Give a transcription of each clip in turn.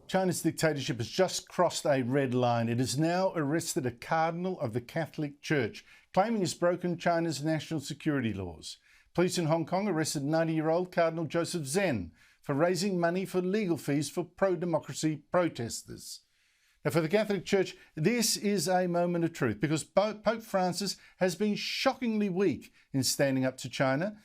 China's dictatorship has just crossed a red line. It has now arrested a cardinal of the Catholic Church, claiming he's broken China's national security laws. Police in Hong Kong arrested 90-year-old Cardinal Joseph Zen for raising money for legal fees for pro-democracy protesters. Now, for the Catholic Church, this is a moment of truth because Pope Francis has been shockingly weak in standing up to China.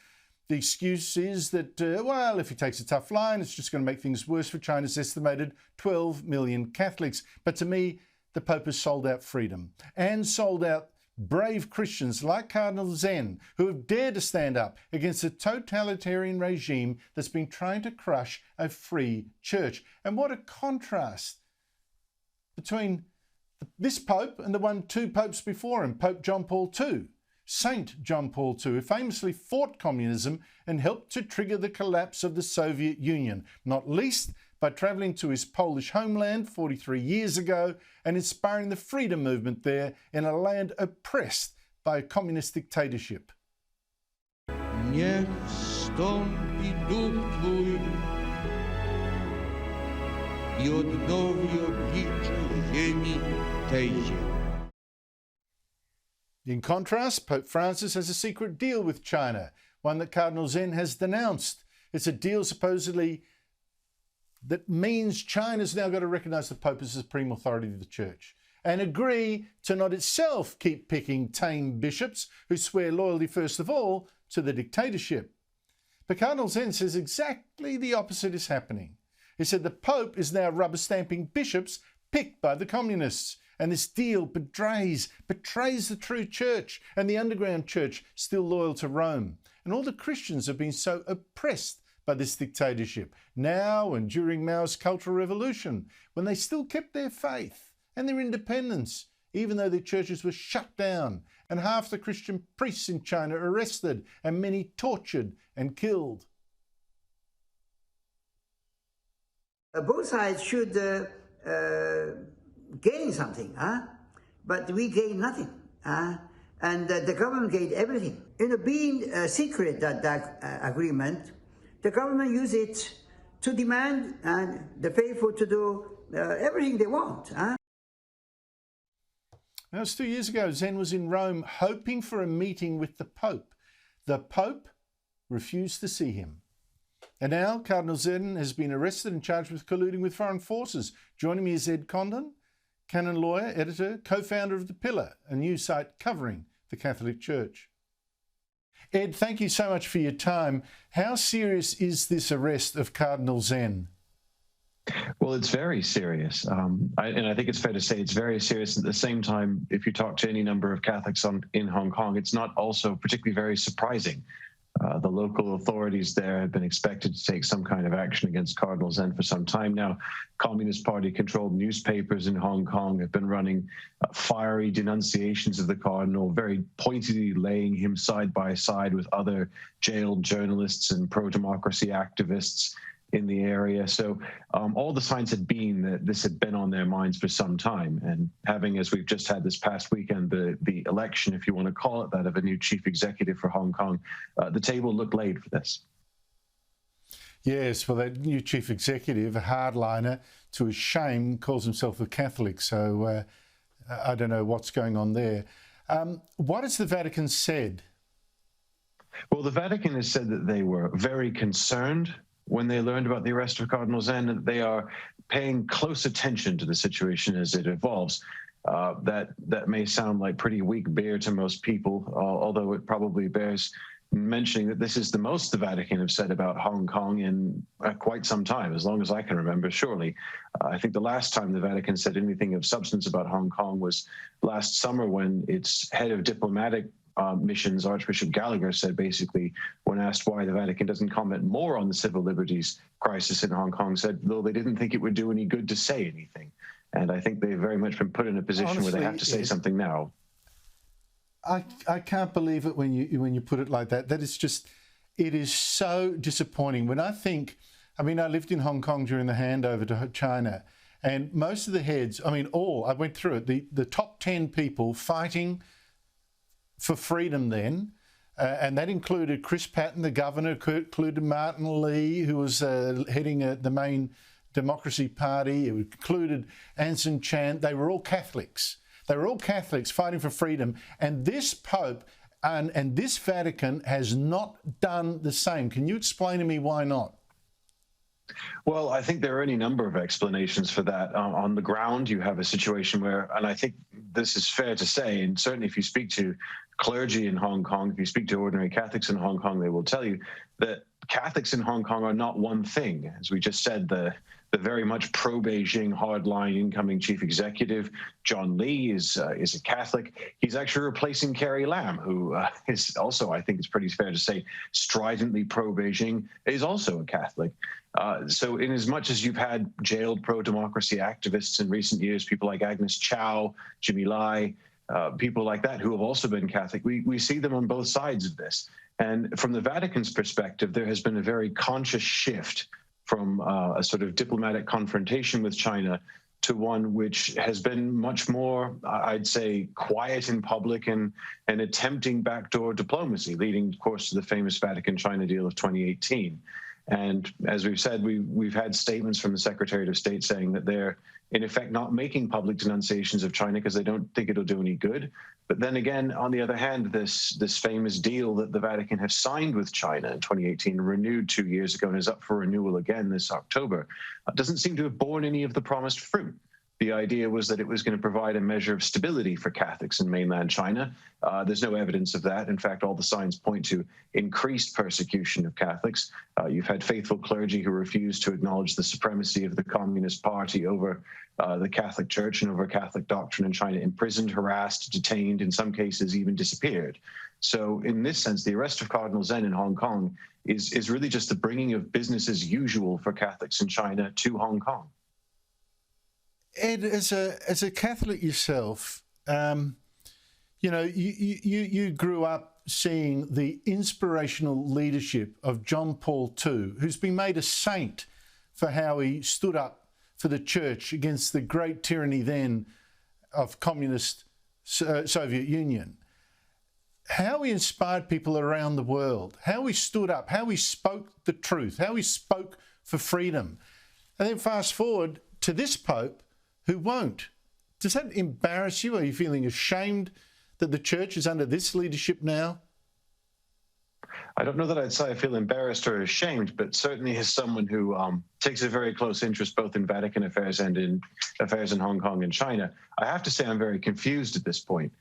The excuse is that, well, if he takes a tough line, it's just going to make things worse for China's estimated 12 million Catholics. But to me, the Pope has sold out freedom and sold out brave Christians like Cardinal Zen, who have dared to stand up against a totalitarian regime that's been trying to crush a free church. And what a contrast between this Pope and the two popes before him, Pope John Paul II. Saint John Paul II, who famously fought communism and helped to trigger the collapse of the Soviet Union, not least by travelling to his Polish homeland 43 years ago and inspiring the freedom movement there in a land oppressed by a communist dictatorship. Niech wstąpi duch Twój I odnowi oblicze ziemi tejże. In contrast, Pope Francis has a secret deal with China, one that Cardinal Zen has denounced. It's a deal supposedly that means China's now got to recognise the Pope as the supreme authority of the Church and agree to not itself keep picking tame bishops who swear loyalty first of all to the dictatorship. But Cardinal Zen says exactly the opposite is happening. He said the Pope is now rubber stamping bishops picked by the communists. And this deal betrays the true church and the underground church still loyal to Rome. And all the Christians have been so oppressed by this dictatorship now and during Mao's Cultural Revolution, when they still kept their faith and their independence, even though their churches were shut down and half the Christian priests in China arrested and many tortured and killed. Both sides should gain something, but we gain nothing, and the government gained everything. Being secret, that agreement, the government used it to demand the faithful to do everything they want. Now, it was 2 years ago. Zen was in Rome hoping for a meeting with the Pope. The Pope refused to see him. And now Cardinal Zen has been arrested and charged with colluding with foreign forces. Joining me is Ed Condon, canon lawyer, editor, co-founder of the Pillar, a news site covering the Catholic Church. Ed, thank you so much for your time. How serious is this arrest of Cardinal Zen? Well, it's very serious. And I think it's fair to say it's very serious. At the same time, if you talk to any number of Catholics in Hong Kong, it's not also particularly very surprising. The local authorities there have been expected to take some kind of action against Cardinal Zen for some time now. Communist Party-controlled newspapers in Hong Kong have been running fiery denunciations of the Cardinal, very pointedly laying him side by side with other jailed journalists and pro-democracy activists in the area. So all the signs had been that this had been on their minds for some time. And having, as we've just had this past weekend, the election, if you want to call it that, of a new chief executive for Hong Kong, the table looked laid for this. Yes, well, that new chief executive, a hardliner, to his shame, calls himself a Catholic. So I don't know what's going on there. What has the Vatican said? Well, the Vatican has said that they were very concerned when they learned about the arrest of Cardinal Zen, and they are paying close attention to the situation as it evolves. That may sound like pretty weak beer to most people, although it probably bears mentioning that this is the most the Vatican have said about Hong Kong in quite some time, as long as I can remember, surely. I think the last time the Vatican said anything of substance about Hong Kong was last summer, when its head of diplomatic missions, Archbishop Gallagher, said basically, when asked why the Vatican doesn't comment more on the civil liberties crisis in Hong Kong, said, though they didn't think it would do any good to say anything. And I think they've very much been put in a position Honestly, where they have to say something now. I can't believe it when you put it like that. That is just, it is so disappointing. When I think, I mean, I lived in Hong Kong during the handover to China, and most of the heads, I mean, I went through it, the top 10 people fighting for freedom then, and that included Chris Patten, the governor, included Martin Lee, who was heading the main Democracy Party. It included Anson Chan. They were all Catholics. They were all Catholics fighting for freedom. And this Pope and this Vatican has not done the same. Can you explain to me why not? Well, I think there are any number of explanations for that. On the ground, you have a situation where, and I think this is fair to say, and certainly if you speak to clergy in Hong Kong, if you speak to ordinary Catholics in Hong Kong, they will tell you that Catholics in Hong Kong are not one thing. As we just said, the very much pro-Beijing hardline incoming chief executive, John Lee, is a Catholic. He's actually replacing Carrie Lam, who is also, I think it's pretty fair to say, stridently pro-Beijing, is also a Catholic. So in as much as you've had jailed pro-democracy activists in recent years, people like Agnes Chow, Jimmy Lai, people like that who have also been Catholic, we see them on both sides of this. And from the Vatican's perspective, there has been a very conscious shift from a sort of diplomatic confrontation with China to one which has been much more, I'd say, quiet in public and attempting backdoor diplomacy, leading, of course, to the famous Vatican-China deal of 2018. And as we've said, we've had statements from the Secretary of State saying that they're, in effect, not making public denunciations of China because they don't think it'll do any good. But then again, on the other hand, this famous deal that the Vatican have signed with China in 2018, renewed 2 years ago, and is up for renewal again this October, doesn't seem to have borne any of the promised fruit. The idea was that it was going to provide a measure of stability for Catholics in mainland China. There's no evidence of that. In fact, all the signs point to increased persecution of Catholics. You've had faithful clergy who refuse to acknowledge the supremacy of the Communist Party over the Catholic Church and over Catholic doctrine in China, imprisoned, harassed, detained, in some cases even disappeared. So in this sense, the arrest of Cardinal Zen in Hong Kong is really just the bringing of business as usual for Catholics in China to Hong Kong. Ed, as a Catholic yourself, you know, you grew up seeing the inspirational leadership of John Paul II, who's been made a saint for how he stood up for the church against the great tyranny then of communist Soviet Union. How he inspired people around the world, how he stood up, how he spoke the truth, how he spoke for freedom. And then fast forward to this Pope, who won't. Does that embarrass you? Are you feeling ashamed that the church is under this leadership now? I don't know that I'd say I feel embarrassed or ashamed, but certainly as someone who takes a very close interest both in Vatican affairs and in affairs in Hong Kong and China, I have to say I'm very confused at this point.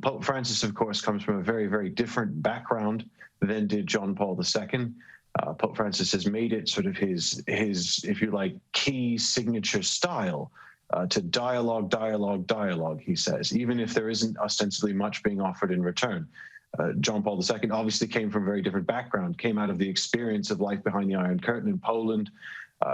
Pope Francis, of course, comes from a very, very different background than did John Paul II. Pope Francis has made it sort of his, if you like, key signature style to dialogue, he says, even if there isn't ostensibly much being offered in return. John Paul II obviously came from a very different background, came out of the experience of life behind the Iron Curtain in Poland,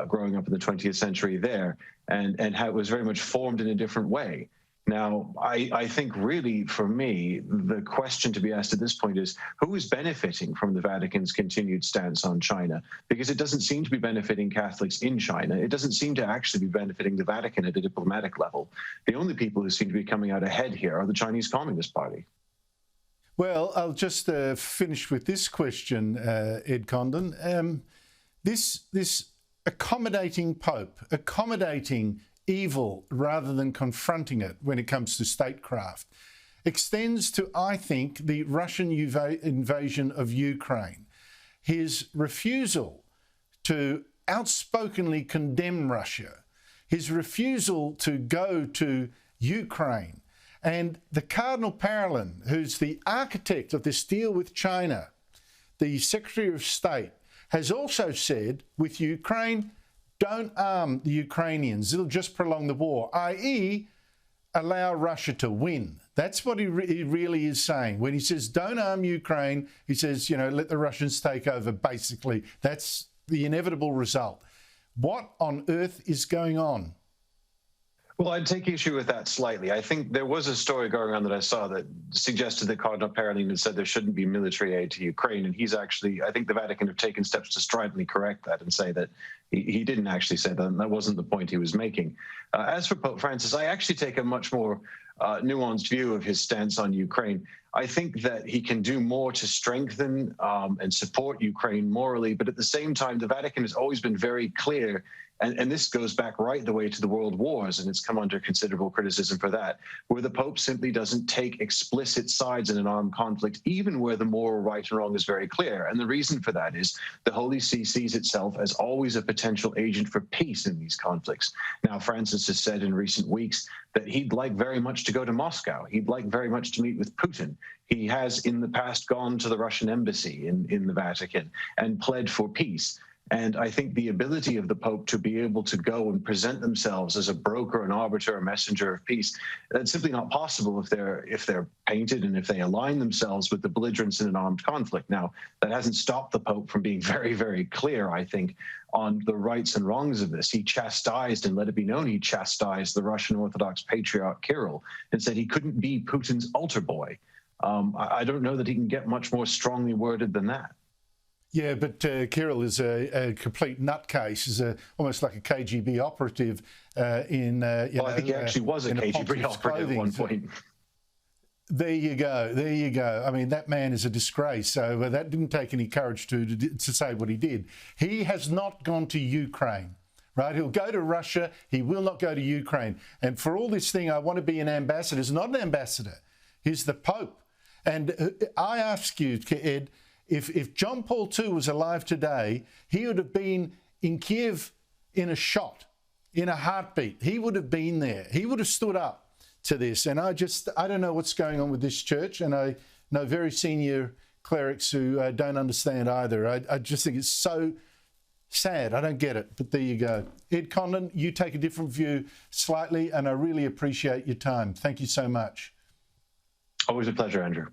growing up in the 20th century there, and how it was very much formed in a different way. Now, I think really, for me, the question to be asked at this point is, who is benefiting from the Vatican's continued stance on China? Because it doesn't seem to be benefiting Catholics in China. It doesn't seem to actually be benefiting the Vatican at a diplomatic level. The only people who seem to be coming out ahead here are the Chinese Communist Party. Well, I'll just finish with this question, Ed Condon. This accommodating Pope, accommodating evil rather than confronting it when it comes to statecraft, extends to, I think, the Russian invasion of Ukraine. His refusal to outspokenly condemn Russia, his refusal to go to Ukraine, and the Cardinal Parolin, who's the architect of this deal with China, the Secretary of State, has also said with Ukraine, don't arm the Ukrainians, it'll just prolong the war, i.e. allow Russia to win. That's what he really is saying. When he says don't arm Ukraine, he says, you know, let the Russians take over, basically. That's the inevitable result. What on earth is going on? Well, I'd take issue with that slightly. I think there was a story going on that I saw that suggested that Cardinal Parolin had said there shouldn't be military aid to Ukraine. And he's actually, I think the Vatican have taken steps to stridently correct that and say that he didn't actually say that, and that wasn't the point he was making. As for Pope Francis, I actually take a much more nuanced view of his stance on Ukraine. I think that he can do more to strengthen and support Ukraine morally, but at the same time, the Vatican has always been very clear and this goes back right the way to the World Wars, and it's come under considerable criticism for that, where the Pope simply doesn't take explicit sides in an armed conflict, even where the moral right and wrong is very clear. And the reason for that is the Holy See sees itself as always a potential agent for peace in these conflicts. Now, Francis has said in recent weeks that he'd like very much to go to Moscow. He'd like very much to meet with Putin. He has in the past gone to the Russian embassy in the Vatican and pled for peace. And I think the ability of the Pope to be able to go and present themselves as a broker, an arbiter, a messenger of peace, that's simply not possible if they're painted and if they align themselves with the belligerents in an armed conflict. Now, that hasn't stopped the Pope from being very, very clear, I think, on the rights and wrongs of this. He chastised, and let it be known, he chastised the Russian Orthodox Patriarch Kirill and said he couldn't be Putin's altar boy. I don't know that he can get much more strongly worded than that. Yeah, but Kirill is a complete nutcase. He's almost like a KGB operative in. Well, I think he actually was a KGB operative at one point. There you go. There you go. I mean, that man is a disgrace. So that didn't take any courage to say what he did. He has not gone to Ukraine, right? He'll go to Russia. He will not go to Ukraine. And for all this thing, I want to be an ambassador. He's not an ambassador. He's the Pope. And I ask you, Ed, if John Paul II was alive today, he would have been in Kiev in a shot, in a heartbeat. He would have been there. He would have stood up to this. And I don't know what's going on with this church. And I know very senior clerics who don't understand either. I just think it's so sad. I don't get it. But there you go. Ed Condon, you take a different view slightly, and I really appreciate your time. Thank you so much. Always a pleasure, Andrew.